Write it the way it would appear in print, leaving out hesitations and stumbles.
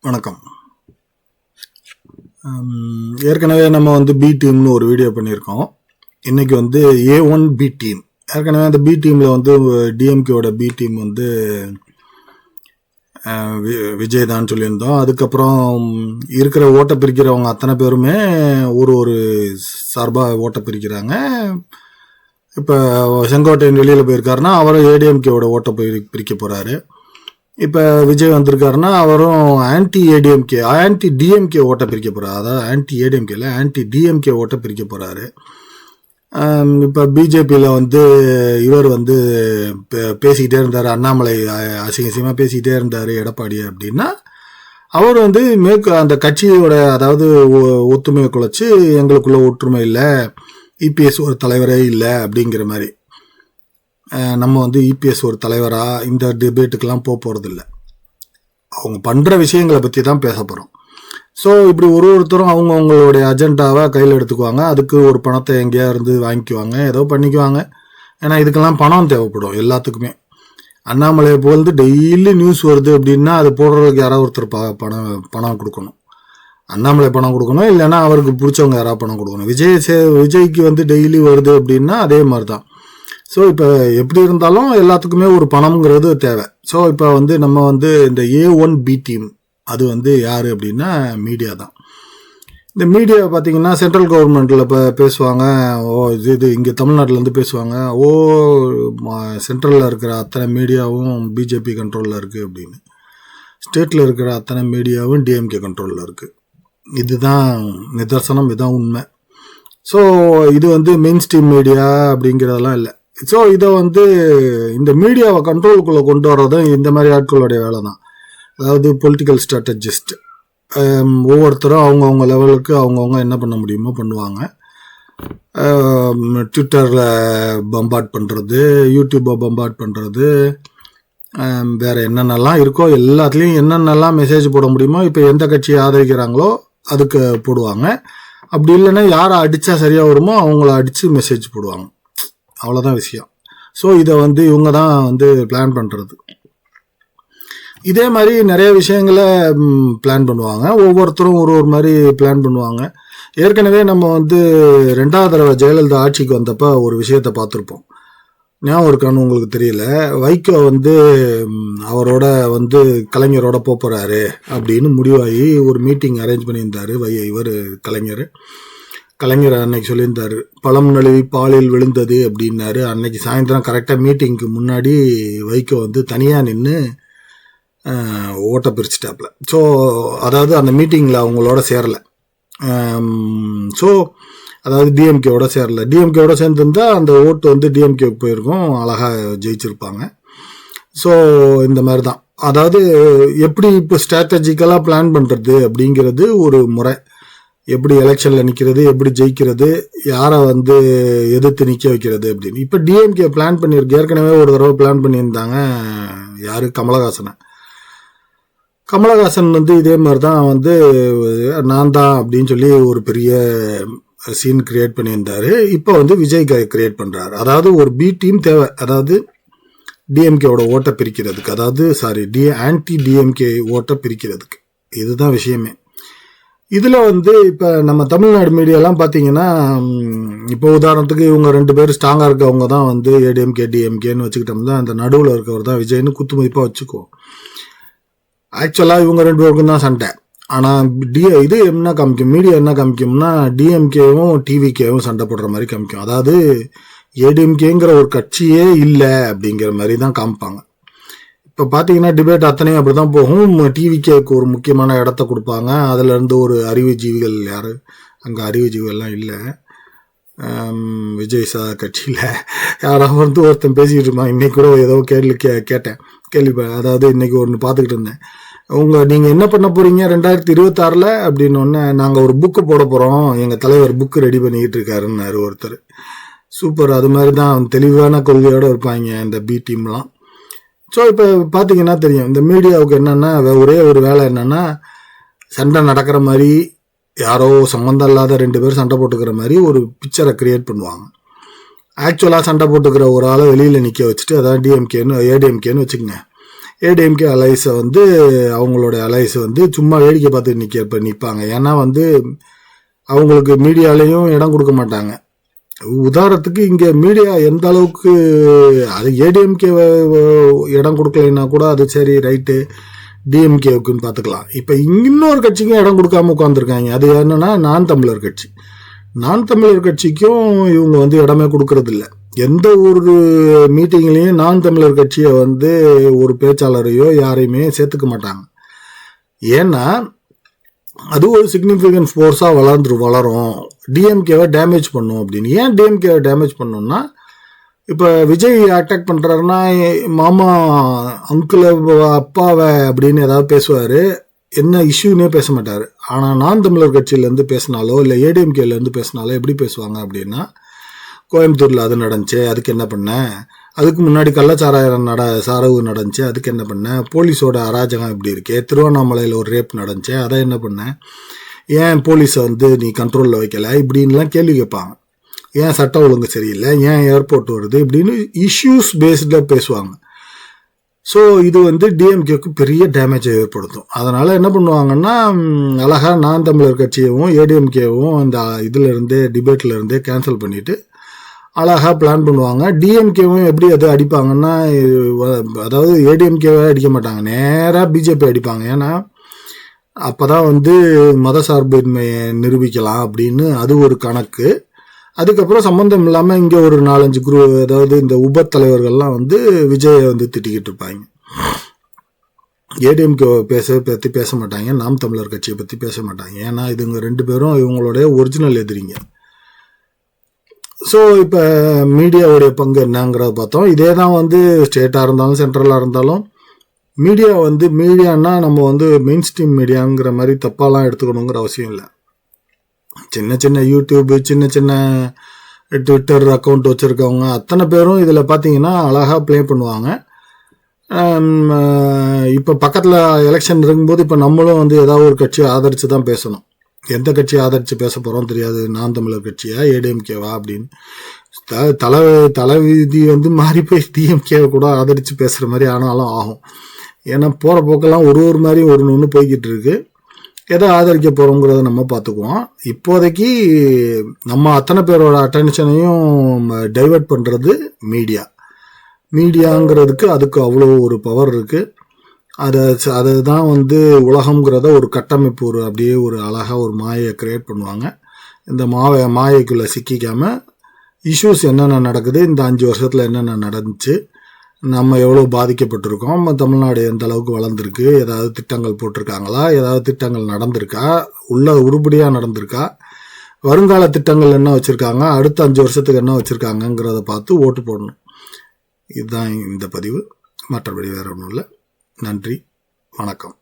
வணக்கம். ஏற்கனவே நம்ம பி டீம்னு ஒரு வீடியோ பண்ணியிருக்கோம். இன்னைக்கு A1 பி டீம். ஏற்கனவே அந்த பி டீமில் டிஎம்கேவோட பி டீம் விஜய் தான் சொல்லியிருந்தோம். அதுக்கப்புறம் இருக்கிற ஓட்டை பிரிக்கிறவங்க அத்தனை பேருமே ஒரு சார்பாக ஓட்டை பிரிக்கிறாங்க. இப்போ செங்கோட்டையன் வெளியில் போயிருக்காருன்னா அவரும் ஏடிஎம்கேவோட ஓட்டை பிரிக்க போகிறாரு. இப்போ விஜய் வந்திருக்காருன்னா அவரும் ஆன்டி டிஎம்கே ஓட்டை பிரிக்க போகிறார். அதாவது ஆன்டி ஏடிஎம்கேல ஆன்டி டிஎம்கே ஓட்டை பிரிக்க போகிறாரு. இப்போ பிஜேபியில் இவர் பேசிக்கிட்டே இருந்தார், அண்ணாமலை அசிங்கமாக பேசிக்கிட்டே இருந்தார் எடப்பாடி அப்படின்னா, அவர் அந்த கட்சியோட அதாவது ஒத்துமையை குலைச்சி எங்களுக்குள்ள ஒற்றுமை இல்லை, இபிஎஸ் ஒரு தலைவரே இல்லை அப்படிங்கிற மாதிரி, நம்ம இபிஎஸ் ஒரு தலைவராக இந்த டிபேட்டுக்கெல்லாம் போகிறதில்ல, அவங்க பண்ணுற விஷயங்களை பற்றி தான் பேச போகிறோம். ஸோ இப்படி ஒருத்தரும் அவங்களுடைய அஜெண்டாவை கையில் எடுத்துக்குவாங்க, அதுக்கு ஒரு பணத்தை எங்கேயா இருந்து வாங்கிக்குவாங்க, ஏதோ பண்ணிக்குவாங்க. ஏன்னா இதுக்கெல்லாம் பணம் தேவைப்படும் எல்லாத்துக்குமே. அண்ணாமலையை டெய்லி நியூஸ் வருது அப்படின்னா அது போடுறதுக்கு யாராவது ஒருத்தர் பணம் கொடுக்கணும். அண்ணாமலை பணம் கொடுக்கணும், இல்லைன்னா அவருக்கு பிடிச்சவங்க யாராவது பணம் கொடுக்கணும். விஜய்க்கு டெய்லி வருது அப்படின்னா அதே மாதிரி தான். ஸோ இப்போ எப்படி இருந்தாலும் எல்லாத்துக்குமே ஒரு பணம்ங்கிறது தேவை. ஸோ இப்போ நம்ம இந்த A1 பி டீம் அது யார் அப்படின்னா மீடியா தான். இந்த மீடியா பார்த்தீங்கன்னா சென்ட்ரல் கவர்மெண்ட்டில் இப்போ பேசுவாங்க, இது இங்கே தமிழ்நாட்டிலேருந்து பேசுவாங்க, சென்ட்ரலில் இருக்கிற அத்தனை மீடியாவும் பிஜேபி கண்ட்ரோலில் இருக்குது அப்படின்னு. ஸ்டேட்டில் இருக்கிற அத்தனை மீடியாவும் டிஎம்கே கண்ட்ரோலில் இருக்குது. இதுதான் நிதர்சனம், இதுதான் உண்மை. ஸோ இது மெயின் ஸ்ட்ரீம் மீடியா அப்படிங்கிறதெல்லாம் இல்லை. ஸோ இதை இந்த மீடியாவை கண்ட்ரோலுக்குள்ளே கொண்டு வர்றதும் இந்த மாதிரி ஆட்களுடைய வேலை தான். அதாவது பொலிட்டிக்கல் ஸ்ட்ராட்டஜிஸ்ட் ஒவ்வொருத்தரும் அவங்கவுங்க லெவலுக்கு அவங்கவுங்க என்ன பண்ண முடியுமோ பண்ணுவாங்க. ட்விட்டரில் பம்பாட் பண்ணுறது, யூடியூப்பை பம்பாட் பண்ணுறது, வேறு என்னென்னலாம் இருக்கோ எல்லாத்துலேயும் என்னென்னலாம் மெசேஜ் போட முடியுமோ, இப்போ எந்த கட்சியை ஆதரிக்கிறாங்களோ அதுக்கு போடுவாங்க. அப்படி இல்லைன்னா யாரை அடித்தா சரியாக வருமோ அவங்கள அடித்து மெசேஜ் போடுவாங்க. அவ்வளோதான் விஷயம். ஸோ இதை இவங்க தான் பிளான் பண்ணுறது. இதே மாதிரி நிறைய விஷயங்களை பிளான் பண்ணுவாங்க. ஒவ்வொருத்தரும் ஒரு மாதிரி பிளான் பண்ணுவாங்க. ஏற்கனவே நம்ம 2வது தடவை ஜெயலலிதா ஆட்சிக்கு வந்தப்போ ஒரு விஷயத்தை பார்த்துருப்போம். ஞாபகம் இருக்கான்னு உங்களுக்கு தெரியல. வைகோ அவரோட கலைஞரோட போகிறாரு அப்படின்னு முடிவாகி ஒரு மீட்டிங் அரேஞ்ச் பண்ணியிருந்தார். இவர் கலைஞர் அன்னைக்கு சொல்லியிருந்தார், பழம் நழுவி பாலில் விழுந்தது அப்படின்னாரு. அன்னைக்கு சாயந்தரம் கரெக்டாக மீட்டிங்க்கு முன்னாடி வைகோ தனியாக நின்று ஓட்டை பிரிச்சுட்டாப்புல. ஸோ அதாவது அந்த மீட்டிங்கில் அவங்களோட சேரலை. ஸோ அதாவது டிஎம்கேவோட சேரலை. டிஎம்கேவோட சேர்ந்துருந்தால் அந்த ஓட்டு டிஎம்கேவுக்கு போயிருக்கும், அழகாக ஜெயிச்சிருப்பாங்க. ஸோ இந்த மாதிரி தான். அதாவது எப்படி இப்போ ஸ்ட்ராட்டஜிக்கலாக பிளான் பண்ணுறது அப்படிங்கிறது ஒரு முறை. எப்படி எலெக்ஷனில் நிற்கிறது, எப்படி ஜெயிக்கிறது, யாரை எதிர்த்து நிற்க வைக்கிறது அப்படின்னு. இப்போ டிஎம்கே பிளான் பண்ணியிருக்கு. ஏற்கனவே ஒரு தடவை பிளான் பண்ணியிருந்தாங்க. யார்? கமலஹாசன் இதே மாதிரி தான் நான் தான் அப்படின்னு சொல்லி ஒரு பெரிய சீன் கிரியேட் பண்ணியிருந்தாரு. இப்போ விஜய் கிரியேட் பண்ணுறாரு. அதாவது ஒரு பி டீம் தேவை, அதாவது டிஎம்கேவோட ஓட்டை பிரிக்கிறதுக்கு, அதாவது ஆன்டி டிஎம்கே ஓட்டை பிரிக்கிறதுக்கு. இதுதான் விஷயமே. இதில் இப்போ நம்ம தமிழ்நாடு மீடியாலாம் பார்த்தீங்கன்னா, இப்போ உதாரணத்துக்கு இவங்க 2 பேர் ஸ்ட்ராங்காக இருக்கவங்க தான் ஏடிஎம்கே டிஎம்கேன்னு வச்சுக்கிட்டோம்னா, அந்த நடுவில் இருக்கவர் தான் விஜய்னு குத்து மதிப்பாக வச்சுக்குவோம். ஆக்சுவலாக இவங்க 2 பேருக்கும் தான் சண்டை. ஆனால் இது என்ன காமிக்கும், மீடியா என்ன காமிக்கும்னா, டிஎம்கேவும் டிவிகேவும் சண்டை போடுற மாதிரி காமிக்கும். அதாவது ஏடிஎம்கேங்கிற ஒரு கட்சியே இல்லை அப்படிங்கிற மாதிரி தான் காமிப்பாங்க. இப்போ பார்த்தீங்கன்னா டிபேட் அத்தனையும் அப்படி தான் போகும். டிவிகேக்கு ஒரு முக்கியமான இடத்த கொடுப்பாங்க. அதுலேருந்து ஒரு அறிவுஜீவிகள், யார் அங்கே அறிவுஜீவிகள்லாம் இல்லை, விஜய் கட்சியில் யாராவது ஒருத்தன் பேசிக்கிட்டு இருப்பான். இன்றைக்கி கூட ஏதோ கேட்டேன் அதாவது இன்றைக்கி ஒன்று பார்த்துக்கிட்டு இருந்தேன். நீங்கள் என்ன பண்ண போகிறீங்க 2026 அப்படின்னோடனே, நாங்கள் ஒரு புக்கு போட போகிறோம், எங்கள் தலைவர் புக்கு ரெடி பண்ணிக்கிட்டு இருக்காருன்னாரு ஒருத்தர். சூப்பர். அது மாதிரி தான் தெளிவான கொள்கையோடு இருப்பாங்க இந்த பி டீம்லாம். ஸோ இப்போ பார்த்தீங்கன்னா தெரியும், இந்த மீடியாவுக்கு என்னென்னா ஒரே ஒரு வேலை என்னென்னா, சண்டை நடக்கிற மாதிரி, யாரோ சம்மந்தம் இல்லாத 2 பேர் சண்டை போட்டுக்கிற மாதிரி ஒரு பிக்சரை கிரியேட் பண்ணுவாங்க. ஆக்சுவலாக சண்டை போட்டுக்கிற ஒரு ஆளை வெளியில் நிற்க வச்சுட்டு, அதாவது ஏடிஎம்கேன்னு வச்சுக்கோங்க, ஏடிஎம்கே அலைஸை வந்து அவங்களோட அலைஸ் வந்து சும்மா வேடிக்கை பார்த்து நிற்பாங்க. ஏன்னா வந்து அவங்களுக்கு மீடியாலையும் இடம் கொடுக்க மாட்டாங்க. உதாரணத்துக்கு இங்கே மீடியா எந்த அளவுக்கு அது ஏடிஎம்கே இடம் கொடுக்கலைன்னா கூட அது சரி ரைட்டு டிஎம்கேவுக்குன்னு பார்த்துக்கலாம். இப்போ இன்னொரு கட்சிக்கும் இடம் கொடுக்காம உட்காந்துருக்காங்க. அது என்னன்னா நான் தமிழர் கட்சி. நான் தமிழர் கட்சிக்கும் இவங்க வந்து இடமே கொடுக்கறது இல்லை. எந்த ஒரு மீட்டிங்லேயும் நான் தமிழர் கட்சியை வந்து ஒரு பேச்சாளரையோ யாரையுமே சேர்த்துக்க மாட்டாங்க. ஏன்னா அது ஒரு சிக்னிஃபிகன்ட் ஃபோர்ஸாக வளரும், டிஎம்கேவை டேமேஜ் பண்ணும் அப்படின்னு. ஏன் டிஎம்கேவை டேமேஜ் பண்ணணும்னா, இப்போ விஜய் அட்டாக் பண்ணுறாருன்னா மாமா அங்கிள் அப்பாவை அப்படின்னு ஏதாவது பேசுவார், என்ன இஷ்யூன்னே பேச மாட்டார். ஆனால் நான் தமிழர் கட்சியிலேருந்து பேசினாலோ இல்லை ஏடிஎம்கேலேருந்து பேசினாலோ எப்படி பேசுவாங்க அப்படின்னா, கோயம்புத்தூரில் அது நடந்துச்சு, அதுக்கு என்ன பண்ண, அதுக்கு முன்னாடி சாரவு நடந்துச்சு, அதுக்கு என்ன பண்ண, போலீஸோட அராஜகம் இப்படி இருக்கே, திருவண்ணாமலையில் ஒரு ரேப் நடந்துச்சு, அதை என்ன பண்ண, ஏன் போலீஸை வந்து நீ கண்ட்ரோலில் வைக்கல, இப்படின்லாம் கேள்வி கேட்பாங்க. ஏன் சட்டம் ஒழுங்கு சரியில்லை, ஏன் ஏர்போர்ட் வருது, இப்படின்னு இஷ்யூஸ் பேஸ்டில் பேசுவாங்க. ஸோ இது வந்து டிஎம்கேக்கு பெரிய டேமேஜை ஏற்படுத்தும். அதனால் என்ன பண்ணுவாங்கன்னா, அழகாக நான் தமிழர் கட்சியவும் ஏடிஎம்கேவும் இந்த இதிலிருந்தே டிபேட்லேருந்தே கேன்சல் பண்ணிவிட்டு அழகாக பிளான் பண்ணுவாங்க. டிஎம்கேவும் எப்படி அதை அடிப்பாங்கன்னா, அதாவது ஏடிஎம்கேவை அடிக்க மாட்டாங்க, நேராக பிஜேபி அடிப்பாங்க. ஏன்னா அப்போ தான் வந்து மத சார்பின்மையை நிரூபிக்கலாம் அப்படின்னு அது ஒரு கணக்கு. அதுக்கப்புறம் சம்மந்தம் இல்லாமல் இங்கே ஒரு 4-5 அதாவது இந்த உபத்தலைவர்கள்லாம் வந்து விஜயை வந்து திட்டிக்கிட்டு இருப்பாங்க. ஏடிஎம்கே பற்றி பேச மாட்டாங்க, நாம் தமிழர் கட்சியை பற்றி பேச மாட்டாங்க. ஏன்னா இதுங்க 2 பேரும் இவங்களுடைய ஒரிஜினல் எதிரிங்க. ஸோ இப்போ மீடியாவுடைய பங்கு என்னங்கிறத பார்த்தோம். இதே தான் வந்து ஸ்டேட்டாக இருந்தாலும் சென்ட்ரலாக இருந்தாலும் மீடியான்னா நம்ம வந்து மெயின் ஸ்ட்ரீம் மீடியாங்கிற மாதிரி தப்பாலாம் எடுத்துக்கணுங்கிற அவசியம் இல்லை. சின்ன சின்ன யூடியூப், சின்ன சின்ன ட்விட்டர் அக்கௌண்ட் வச்சுருக்கவங்க அத்தனை பேரும் இதில் பார்த்தீங்கன்னா அழகாக ப்ளே பண்ணுவாங்க. இப்போ பக்கத்தில் எலெக்ஷன் இருக்கும்போது இப்போ நம்மளும் வந்து ஏதாவது ஒரு கட்சியை ஆதரித்து தான் பேசணும். எந்த கட்சியை ஆதரித்து பேச போகிறோம் தெரியாது, நான் தமிழர் கட்சியா ஏடிஎம்கேவா அப்படின்னு. தலைவிதி வந்து மாறி போய் டிஎம்கேவை கூட ஆதரித்து பேசுகிற மாதிரி ஆனாலும் ஆகும். ஏன்னா போகிற போக்கெல்லாம் ஒரு மாதிரி ஒன்று போய்கிட்டு இருக்கு. எதை ஆதரிக்க போகிறோங்கிறத நம்ம பார்த்துக்குவோம். இப்போதைக்கு நம்ம அத்தனை பேரோட அட்டென்ஷனையும் டைவெர்ட் பண்ணுறது மீடியாங்கிறதுக்கு அதுக்கு அவ்வளோ ஒரு பவர் இருக்குது. அதை தான் வந்து உலகங்கிறத ஒரு கட்டமைப்பு அப்படியே ஒரு அழகாக ஒரு மாயை கிரியேட் பண்ணுவாங்க. இந்த மாயைக்குள்ளே சிக்கிக்காமல் இஷ்யூஸ் என்னென்ன நடக்குது, இந்த 5 வருஷத்தில் என்னென்ன நடந்துச்சு, நம்ம எவ்வளோ பாதிக்கப்பட்டிருக்கோம், நம்ம தமிழ்நாடு எந்த அளவுக்கு வளர்ந்துருக்கு, ஏதாவது திட்டங்கள் போட்டிருக்காங்களா, ஏதாவது திட்டங்கள் நடந்திருக்கா, உருப்படியாக நடந்திருக்கா, வருங்கால திட்டங்கள் என்ன வச்சுருக்காங்க, அடுத்த 5 வருஷத்துக்கு என்ன வச்சுருக்காங்கங்கிறத பார்த்து ஓட்டு போடணும். இதுதான் இந்த பதிவு. மற்றபடி வேறு ஒன்றும் இல்லை. நன்றி, வணக்கம்.